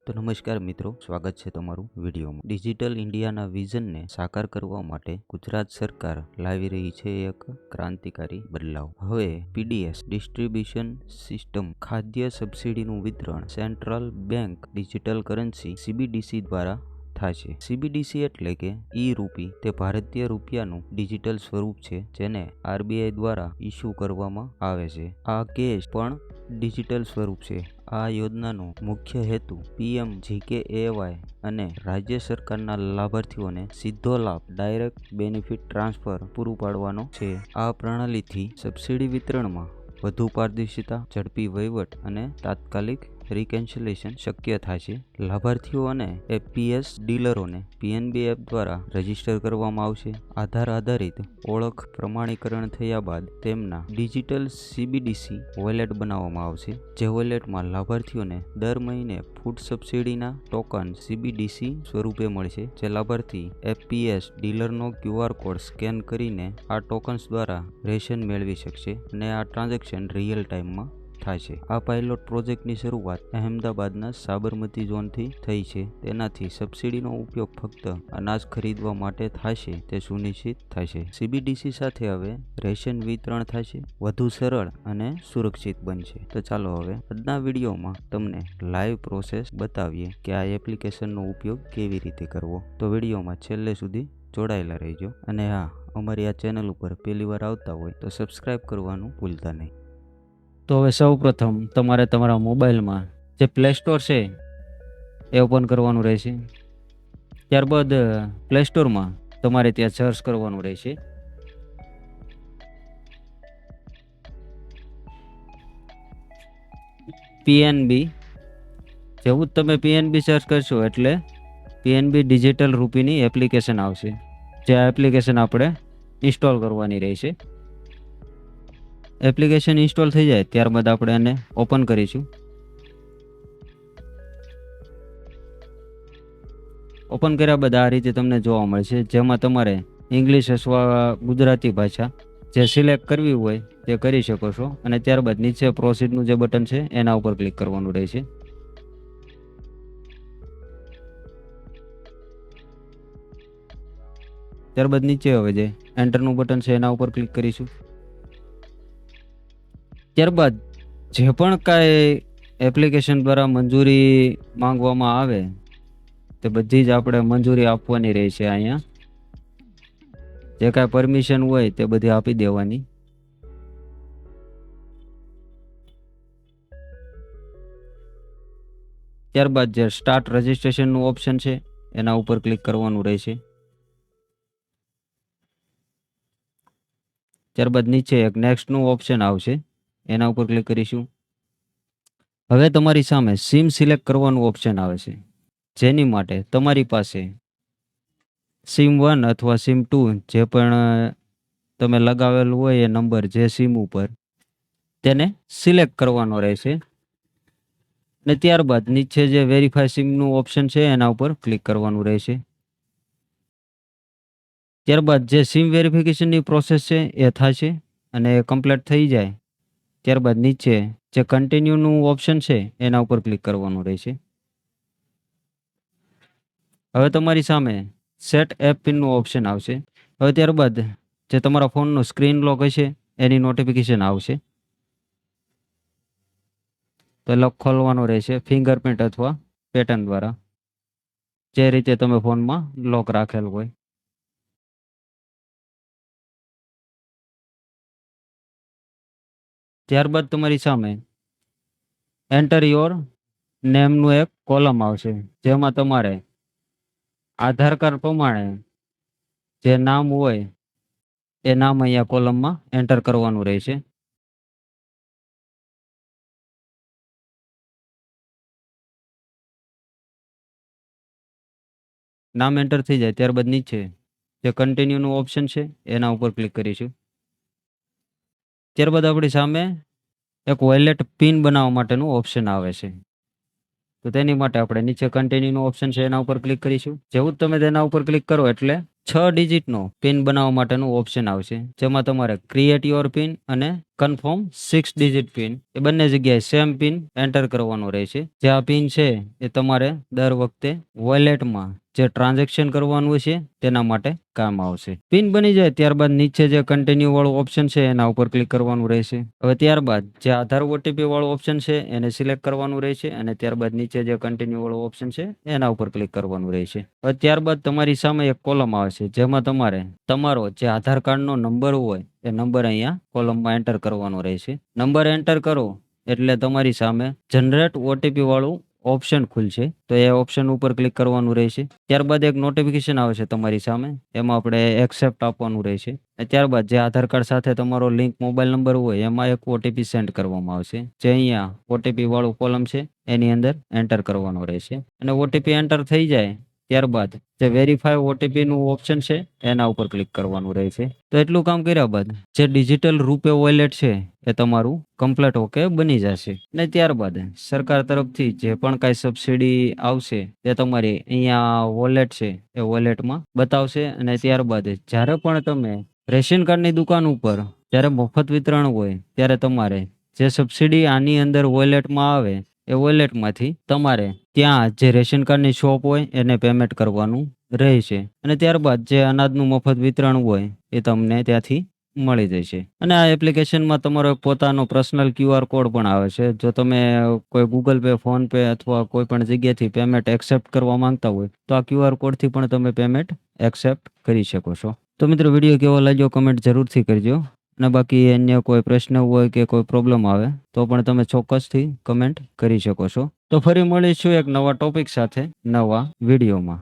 તો નમસ્કાર મિત્રો, સ્વાગત છે તમારું વિડીયોમાં. ડિજિટલ ઇન્ડિયાના વિઝનને સાકાર કરવા માટે ગુજરાત સરકાર લાવી રહી છે એક ક્રાંતિકારી બદલાવ. હવે પીડીએસ ડિસ્ટ્રીબ્યુશન સિસ્ટમ, ખાદ્ય સબસિડીનું વિતરણ central bank digital currency CBDC દ્વારા થશે. CBDC એટલે કે ઈ-રૂપી. તે ભારતીય રૂપિયાનું ડિજિટલ સ્વરૂપ છે જેને RBI દ્વારા ઇસ્યુ કરવામાં આવે છે. આ કેશ પણ ડિજિટલ સ્વરૂપ છે. આ યોજનાનો મુખ્ય હેતુ PMGKAY અને રાજ્ય સરકારના લાભાર્થીઓને સીધો લાભ, ડાયરેક્ટ બેનિફિટ ટ્રાન્સફર પૂરું પાડવાનો છે. આ પ્રણાલીથી સબસિડી વિતરણમાં વધુ પારદર્શિતા, ઝડપી વહીવટ અને તાત્કાલિક રિકેન્સલેશન શક્ય થશે. લાભાર્થીઓ અને FPS ડીલરોને PNB એપ દ્વારા રજીસ્ટર કરવામાં આવશે. આધાર આધારિત ઓળખ પ્રમાણીકરણ થયા બાદ તેમના ડિજિટલ CBDC વોલેટ બનાવવામાં આવશે. જે વોલેટમાં લાભાર્થીઓને દર મહિને ફૂડ સબસિડીના ટોકન CBDC સ્વરૂપે મળશે. જે લાભાર્થી FPS ડીલરનો QR કોડ સ્કેન કરીને આ ટોકન્સ દ્વારા રેશન મેળવી શકશે અને આ ટ્રાન્ઝેક્શન રિયલ ટાઈમમાં થશે. આ પાયલોટ પ્રોજેક્ટની શરૂઆત અહેમદાબાદના સાબરમતી ઝોનથી થઈ છે. તેનાથી સબસિડીનો ઉપયોગ ફક્ત અનાજ ખરીદવા માટે થશે તે સુનિશ્ચિત થશે. CBDC સાથે હવે રેશન વિતરણ થશે, વધુ સરળ અને સુરક્ષિત બનશે. તો ચાલો હવે આજના વિડીયોમાં તમને લાઈવ પ્રોસેસ બતાવીએ કે આ એપ્લિકેશનનો ઉપયોગ કેવી રીતે કરવો. તો વિડીયોમાં છેલ્લે સુધી જોડાયેલા રહેજો અને હા, અમારી આ ચેનલ ઉપર પહેલીવાર આવતા હોય તો સબસ્ક્રાઈબ કરવાનું ભૂલતા નહીં. તો હવે સૌ પ્રથમ તમારે તમારા મોબાઈલમાં જે પ્લે સ્ટોર છે એ ઓપન કરવાનું રહેશે. ત્યારબાદ પ્લે સ્ટોરમાં તમારે ત્યાં સર્ચ કરવાનું રહેશે PNB. જેવું જ તમે PNB સર્ચ કરશો એટલે PNB ડિજિટલ રૂપીની એપ્લિકેશન આવશે. જે આ એપ્લિકેશન આપણે ઇન્સ્ટોલ કરવાની રહેશે. એપ્લિકેશન ઇન્સ્ટોલ થઈ જાય ત્યારબાદ આપણે એને ઓપન કરીશું. ઓપન કર્યા બાદ આ રીતે તમને જોવા મળશે, જેમાં તમારે ઇંગ્લિશ અથવા ગુજરાતી ભાષા જે સિલેક્ટ કરવી હોય તે કરી શકો છો અને ત્યારબાદ નીચે પ્રોસીડનું જે બટન છે એના ઉપર ક્લિક કરવાનું રહેશે. ત્યારબાદ નીચે હવે જે એન્ટરનું બટન છે એના ઉપર ક્લિક કરીશું. ત્યારબાદ જે પણ કાંઈ એપ્લિકેશન દ્વારા મંજૂરી માંગવામાં આવે તે બધી જ આપણે મંજૂરી આપવાની રહેશે. અહીંયા જે કાંઈ પરમિશન હોય તે બધી આપી દેવાની. ત્યારબાદ જે સ્ટાર્ટ રજિસ્ટ્રેશનનું ઓપ્શન છે એના ઉપર ક્લિક કરવાનું રહેશે. ત્યારબાદ નીચે એક નેક્સ્ટનું ઓપ્શન આવશે, એના ઉપર ક્લિક કરીશું. હવે તમારી સામે સિમ સિલેક્ટ કરવાનું ઓપ્શન આવે છે, જેની માટે તમારી પાસે SIM 1 અથવા SIM 2 જે પણ તમે લગાવેલું હોય એ નંબર જે સિમ ઉપર તેને સિલેક્ટ કરવાનો રહેશે. અને ત્યારબાદ નીચે જે વેરીફાઈ સિમનું ઓપ્શન છે એના ઉપર ક્લિક કરવાનું રહેશે. ત્યારબાદ જે સિમ વેરિફિકેશનની પ્રોસેસ છે એ થશે અને કમ્પ્લીટ થઈ જાય ત્યારબાદ નીચે જે કન્ટિન્યુનું ઓપ્શન છે એના ઉપર ક્લિક કરવાનું રહેશે. હવે તમારી સામે સેટ એપ પિનનું ઓપ્શન આવશે. હવે ત્યારબાદ જે તમારા ફોનનો સ્ક્રીન લોક હશે એની નોટિફિકેશન આવશે. તો લોક ખોલવાનો રહેશે ફિંગરપ્રિન્ટ અથવા પેટર્ન દ્વારા, જે રીતે તમે ફોનમાં લોક રાખેલ હોય. ત્યારબાદ તમારી સામે એન્ટર યોર નેમનું એક કોલમ આવશે, જેમાં તમારે આધાર કાર્ડ પ્રમાણે જે નામ હોય એ નામ અહીંયા કોલમમાં એન્ટર કરવાનું રહેશે. નામ એન્ટર થઈ જાય ત્યારબાદ નીચે જે કન્ટિન્યુનું ઓપ્શન છે એના ઉપર ક્લિક કરીશું. ત્યારબાદ આપણી સામે એક વોલેટ પિન બનાવવા માટેનું ઓપ્શન આવે છે. તો તેની માટે આપણે નીચે કન્ટિન્યુનું ઓપ્શન છે એના ઉપર ક્લિક કરીશું. જેવું જ તમે તેના ઉપર ક્લિક કરો એટલે 6 ડિજિટનો પિન બનાવવા માટેનું ઓપ્શન આવશે, જેમાં તમારે ક્રિએટ યોર પિન અને કન્ફર્મ 6 ડિજિટ પિન, એ બંને જગ્યાએ સેમ પિન એન્ટર કરવાનો રહેશે. જે આ પિન છે એ તમારે દર વખતે વોલેટમાં જે ટ્રાન્ઝેક્શન કરવાનું છે તેના માટે કામ આવશે. પિન બની જાય ત્યારબાદ નીચે જે કન્ટિન્યુ વાળું ઓપ્શન છે એના ઉપર ક્લિક કરવાનું રહેશે. હવે ત્યારબાદ જે આધાર ઓટીપી વાળું ઓપ્શન છે એને સિલેક્ટ કરવાનું રહેશે અને ત્યારબાદ નીચે જે કન્ટિન્યુ વાળું ઓપ્શન છે એના ઉપર ક્લિક કરવાનું રહેશે. હવે ત્યારબાદ તમારી સામે એક કોલમ આવે છે જેમાં તમારે તમારો જે આધાર કાર્ડનો નંબર હોય એ નંબર અહીંયા કોલમમાં એન્ટર કરવાનો રહેશે. નંબર એન્ટર કરો એટલે તમારી સામે જનરેટ ઓટીપી વાળું ઓપ્શન ખુલશે, તો એ ઓપ્શન ઉપર ક્લિક કરવાનું રહેશે. ત્યારબાદ એક નોટિફિકેશન આવે છે તમારી સામે, એમાં આપણે એક્સેપ્ટ આપવાનું રહેશે. ત્યારબાદ જે આધાર કાર્ડ સાથે તમારો લિંક મોબાઈલ નંબર હોય એમાં એક ઓટીપી સેન્ડ કરવામાં આવશે, જે અહીંયા ઓટીપી વાળું કોલમ છે એની અંદર એન્ટર કરવાનો રહેશે. અને ઓટીપી એન્ટર થઈ જાય ત્યારબાદ જે વેરીફાઈ ઓટીપી નું ઓપ્શન છે એના ઉપર ક્લિક કરવાનું રહેશે. તો એટલું કામ કર્યા બાદ જે ડિજિટલ રૂપે વોલેટ છે એ તમારું કમ્પ્લીટ ઓકે બની જશે. અને ત્યારબાદ સરકાર તરફથી જે પણ કાંઈ સબસિડી આવશે તે તમારી અહીંયા વોલેટ છે એ વોલેટમાં બતાવશે. અને ત્યારબાદ જ્યારે પણ તમે રેશન કાર્ડની દુકાન ઉપર જ્યારે મફત વિતરણ હોય ત્યારે તમારે જે સબસિડી આની અંદર વોલેટમાં આવે એ વોલેટમાંથી તમારે ત્યાં જે રેશન કાર્ડની શોપ હોય એને પેમેન્ટ કરવાનું રહેશે. અને ત્યારબાદ જે અનાજનું મફત વિતરણ હોય એ તમને ત્યાંથી મળી જશે. અને આ એપ્લિકેશનમાં તમારો એક પોતાનો પર્સનલ QR કોડ પણ આવે છે. જો તમે કોઈ ગૂગલ પે, ફોન પે અથવા કોઈ પણ જગ્યાથી પેમેન્ટ એક્સેપ્ટ કરવા માંગતા હોય તો આ QR કોડથી પણ તમે પેમેન્ટ એક્સેપ્ટ કરી શકો છો. તો મિત્રો વિડીયો કેવો લાગ્યો કમેન્ટ જરૂરથી કરજો. અને બાકી અન્ય કોઈ પ્રશ્ન હોય કે કોઈ પ્રોબ્લેમ આવે તો પણ તમે ચોક્કસથી કમેન્ટ કરી શકો છો. તો ફરી મળીશું એક નવા ટોપિક સાથે નવા વિડીયોમાં.